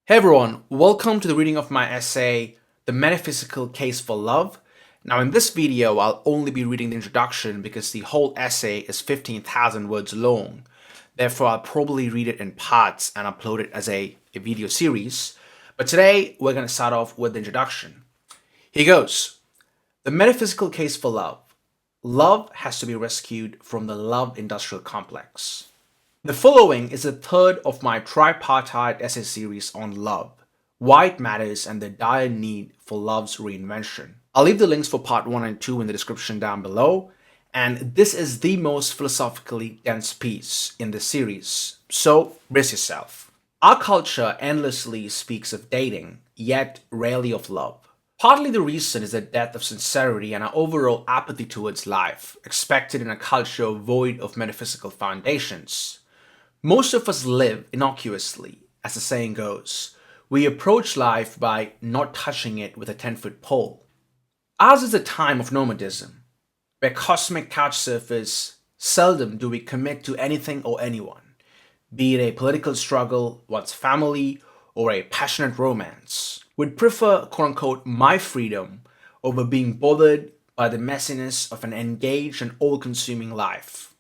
Hey everyone, welcome to the reading of my essay, The Metaphysical Case for Love. Now in this video, I'll only be reading the introduction because the whole essay is 15,000 words long. Therefore, I'll probably read it in parts and upload it as a video series. But today, we're going to start off with the introduction. Here goes. The Metaphysical Case for Love. Love has to be rescued from the love industrial complex. The following is the third of my tripartite essay series on love, why it matters and the dire need for love's reinvention. I'll leave the links for part 1 and 2 in the description down below, and this is the most philosophically dense piece in the series, so brace yourself. Our culture endlessly speaks of dating, yet rarely of love. Partly the reason is the death of sincerity and our overall apathy towards life, expected in a culture void of metaphysical foundations. Most of us live innocuously, as the saying goes. We approach life by not touching it with a 10-foot pole. Ours is a time of nomadism, where cosmic couch surfers seldom do we commit to anything or anyone, be it a political struggle, one's family, or a passionate romance. We'd prefer quote-unquote my freedom over being bothered by the messiness of an engaged and all-consuming life.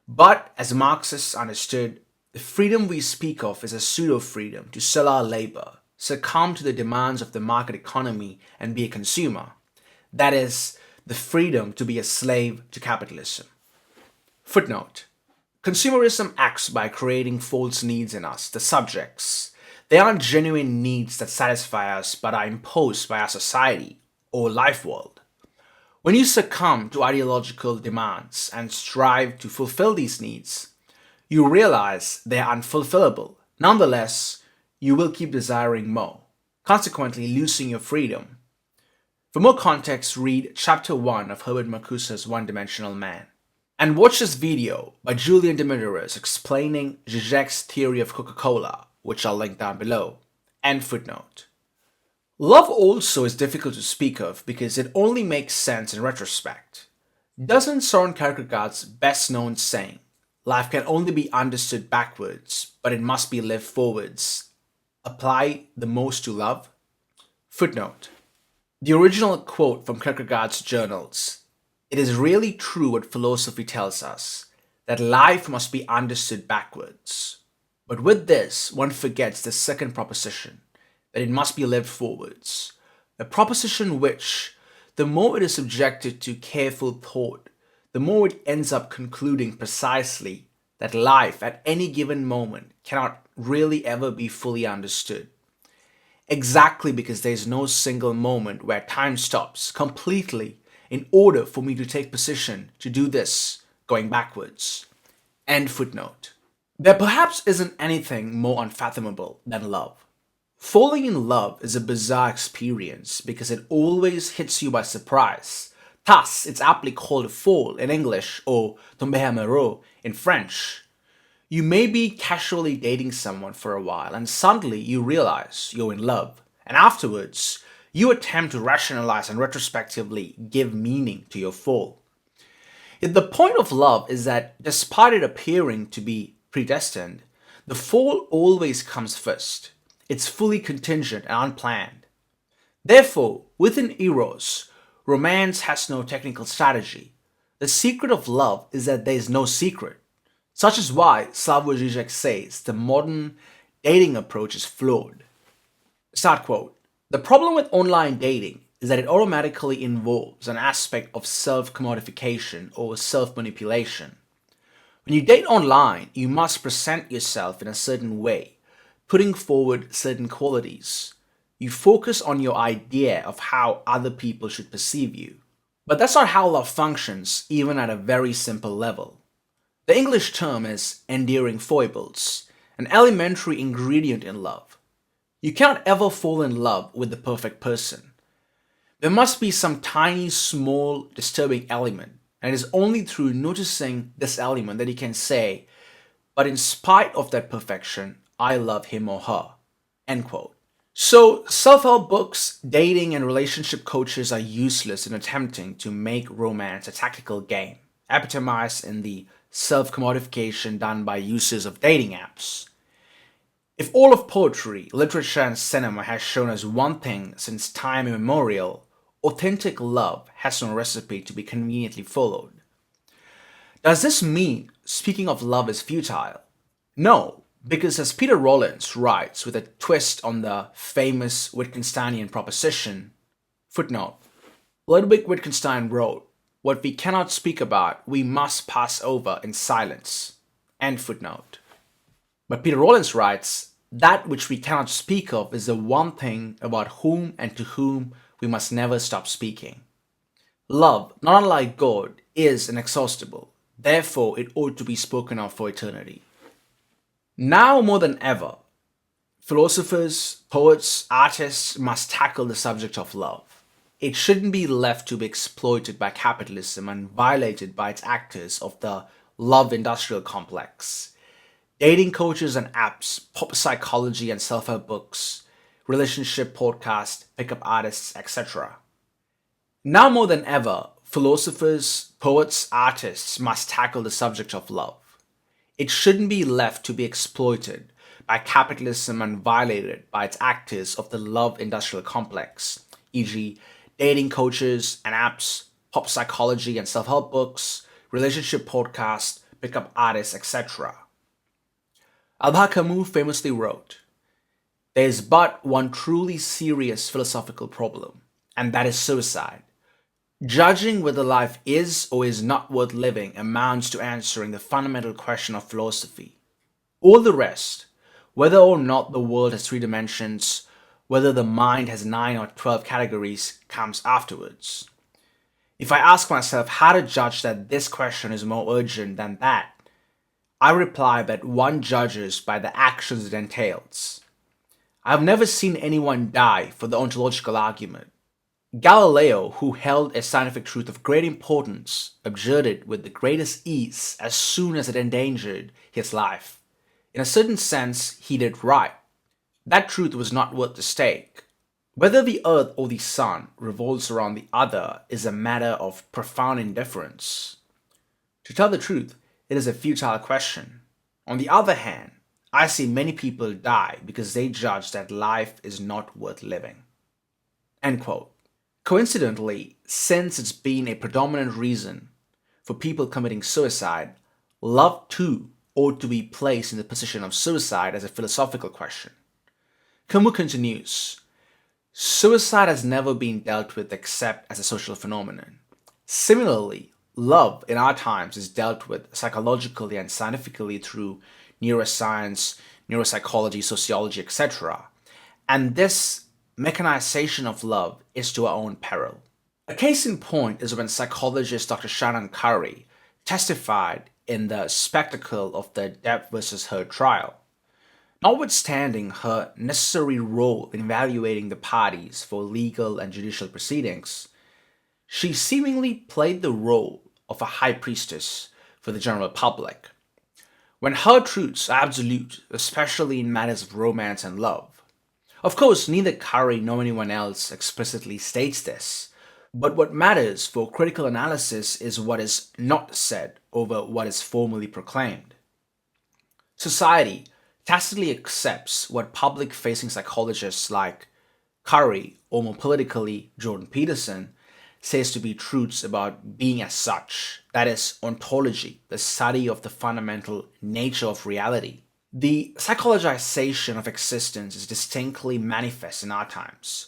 But as Marxists understood, the freedom we speak of is a pseudo-freedom to sell our labor, succumb to the demands of the market economy and be a consumer. That is, the freedom to be a slave to capitalism. Footnote. Consumerism acts by creating false needs in us, the subjects. They aren't genuine needs that satisfy us but are imposed by our society or life world. When you succumb to ideological demands and strive to fulfill these needs, you realize they are unfulfillable. Nonetheless, you will keep desiring more, consequently losing your freedom. For more context, read Chapter 1 of Herbert Marcuse's One-Dimensional Man. And watch this video by Julian Dimitrios explaining Zizek's theory of Coca-Cola, which I'll link down below. End footnote. Love also is difficult to speak of because it only makes sense in retrospect. Doesn't Soren Kierkegaard's best-known saying, "Life can only be understood backwards, but it must be lived forwards," apply the most to love? Footnote. The original quote from Kierkegaard's journals, "It is really true what philosophy tells us, that life must be understood backwards. But with this, one forgets the second proposition, that it must be lived forwards, a proposition which, the more it is subjected to careful thought, the more it ends up concluding precisely that life at any given moment cannot really ever be fully understood. Exactly because there is no single moment where time stops completely in order for me to take position to do this, going backwards." End footnote. There perhaps isn't anything more unfathomable than love. Falling in love is a bizarre experience because it always hits you by surprise. Thus, it's aptly called a fall in English or tomber amoureux in French. You may be casually dating someone for a while and suddenly you realize you're in love. And afterwards, you attempt to rationalize and retrospectively give meaning to your fall. Yet the point of love is that despite it appearing to be predestined, the fall always comes first. It's fully contingent and unplanned. Therefore, within Eros, romance has no technical strategy. The secret of love is that there is no secret. Such is why Slavoj Žižek says the modern dating approach is flawed. Start quote. "The problem with online dating is that it automatically involves an aspect of self-commodification or self-manipulation. When you date online, you must present yourself in a certain way, putting forward certain qualities. You focus on your idea of how other people should perceive you. But that's not how love functions, even at a very simple level. The English term is endearing foibles, an elementary ingredient in love. You cannot ever fall in love with the perfect person. There must be some tiny, small, disturbing element, and it is only through noticing this element that you can say, but in spite of that perfection, I love him or her." End quote. So, self-help books, dating, and relationship coaches are useless in attempting to make romance a tactical game, epitomized in the self-commodification done by users of dating apps. If all of poetry, literature, and cinema has shown us one thing since time immemorial, authentic love has no recipe to be conveniently followed. Does this mean speaking of love is futile? No, because as Peter Rollins writes with a twist on the famous Wittgensteinian proposition, footnote, Ludwig Wittgenstein wrote, "What we cannot speak about, we must pass over in silence." End footnote. But Peter Rollins writes, that which we cannot speak of is the one thing about whom and to whom we must never stop speaking. Love, not unlike God, is inexhaustible. Therefore, it ought to be spoken of for eternity. Now more than ever, philosophers, poets, artists must tackle the subject of love. It shouldn't be left to be exploited by capitalism and violated by its actors of the love industrial complex. Dating coaches and apps, pop psychology and self-help books, relationship podcasts, pickup artists, etc. Now more than ever, philosophers, poets, artists must tackle the subject of love. It shouldn't be left to be exploited by capitalism and violated by its actors of the love industrial complex, e.g., dating coaches and apps, pop psychology and self-help books, relationship podcasts, pickup artists, etc. Albert Camus famously wrote, "There is but one truly serious philosophical problem, and that is suicide. Judging whether life is or is not worth living amounts to answering the fundamental question of philosophy. All the rest, whether or not the world has 3 dimensions, whether the mind has 9 or 12 categories, comes afterwards. If I ask myself how to judge that this question is more urgent than that, I reply that one judges by the actions it entails. I have never seen anyone die for the ontological argument. Galileo, who held a scientific truth of great importance, abjured it with the greatest ease as soon as it endangered his life. In a certain sense, he did right. That truth was not worth the stake. Whether the earth or the sun revolves around the other is a matter of profound indifference. To tell the truth, it is a futile question. On the other hand, I see many people die because they judge that life is not worth living." End quote. Coincidentally, since it's been a predominant reason for people committing suicide, love too ought to be placed in the position of suicide as a philosophical question. Camus continues, "Suicide has never been dealt with except as a social phenomenon. Similarly, love in our times is dealt with psychologically and scientifically through neuroscience, neuropsychology, sociology, etc. And this mechanization of love is to our own peril. A case in point is when psychologist Dr. Shannon Curry testified in the spectacle of the Depp versus Heard trial. Notwithstanding her necessary role in evaluating the parties for legal and judicial proceedings, she seemingly played the role of a high priestess for the general public. When her truths are absolute, especially in matters of romance and love. Of course, neither Curry nor anyone else explicitly states this, but what matters for critical analysis is what is not said over what is formally proclaimed. Society tacitly accepts what public-facing psychologists like Curry, or more politically, Jordan Peterson, says to be truths about being as such, that is, ontology, the study of the fundamental nature of reality. The psychologization of existence is distinctly manifest in our times.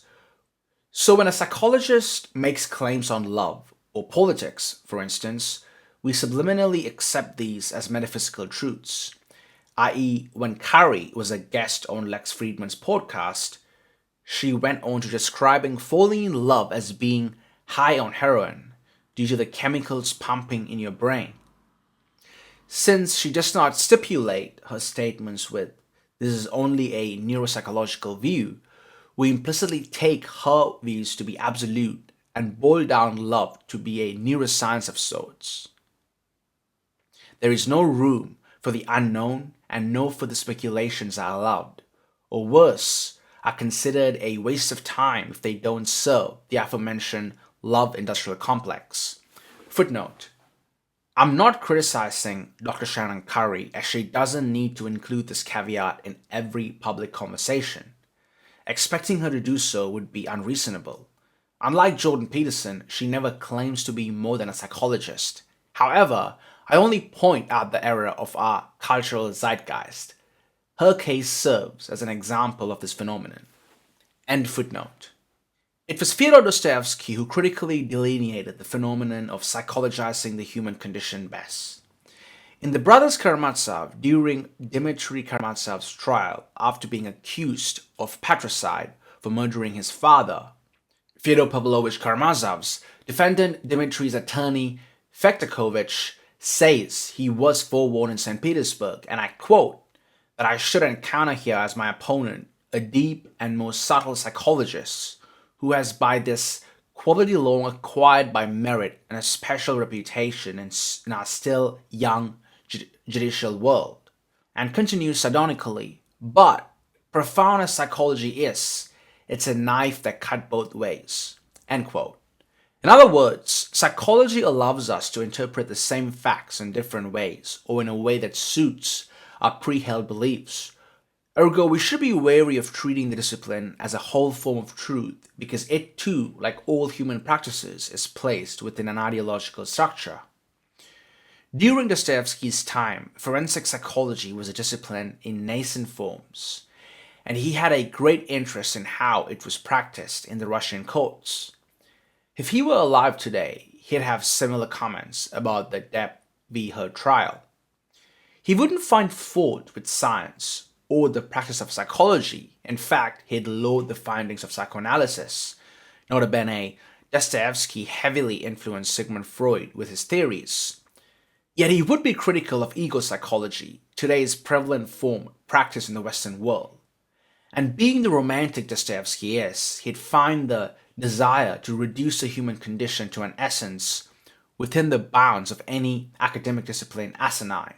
So when a psychologist makes claims on love, or politics, for instance, we subliminally accept these as metaphysical truths, i.e., when Curry was a guest on Lex Fridman's podcast, she went on to describing falling in love as being high on heroin due to the chemicals pumping in your brain. Since she does not stipulate her statements with "this is only a neuropsychological view," we implicitly take her views to be absolute and boil down love to be a neuroscience of sorts. There is no room for the unknown and no further speculations are allowed, or worse, are considered a waste of time if they don't serve the aforementioned love industrial complex. Footnote. I'm not criticizing Dr. Shannon Curry as she doesn't need to include this caveat in every public conversation. Expecting her to do so would be unreasonable. Unlike Jordan Peterson, she never claims to be more than a psychologist. However, I only point out the error of our cultural zeitgeist. Her case serves as an example of this phenomenon. End footnote. It was Fyodor Dostoevsky who critically delineated the phenomenon of psychologizing the human condition best. In The Brothers Karamazov, during Dmitry Karamazov's trial after being accused of patricide for murdering his father, Fyodor Pavlovich Karamazov's defendant Dmitry's attorney Fektakovich says he was forewarned in St. Petersburg, and I quote, that I should encounter here as my opponent a deep and more subtle psychologist who has by this quality long acquired by merit and a special reputation in our still young judicial world. And continues sardonically, but profound as psychology is, it's a knife that cut both ways. End quote. In other words, psychology allows us to interpret the same facts in different ways or in a way that suits our pre-held beliefs. Ergo, we should be wary of treating the discipline as a whole form of truth because it too, like all human practices, is placed within an ideological structure. During Dostoevsky's time, forensic psychology was a discipline in nascent forms, and he had a great interest in how it was practiced in the Russian courts. If he were alive today, he'd have similar comments about the Depp v. Heard trial. He wouldn't find fault with science or the practice of psychology. In fact, he'd laud the findings of psychoanalysis. Nota bene, Dostoevsky heavily influenced Sigmund Freud with his theories. Yet he would be critical of ego psychology, today's prevalent form practiced in the Western world. And being the romantic Dostoevsky is, he'd find the desire to reduce the human condition to an essence within the bounds of any academic discipline asinine.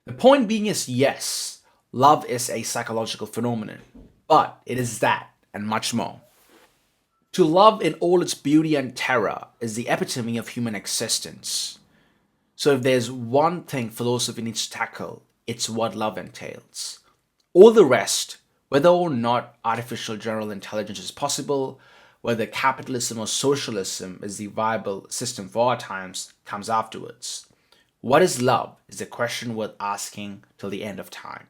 The point being is, yes, love is a psychological phenomenon, but it is that and much more. To love in all its beauty and terror is the epitome of human existence. So if there's one thing philosophy needs to tackle, it's what love entails. All the rest, whether or not artificial general intelligence is possible, whether capitalism or socialism is the viable system for our times, comes afterwards. What is love is a question worth asking till the end of time.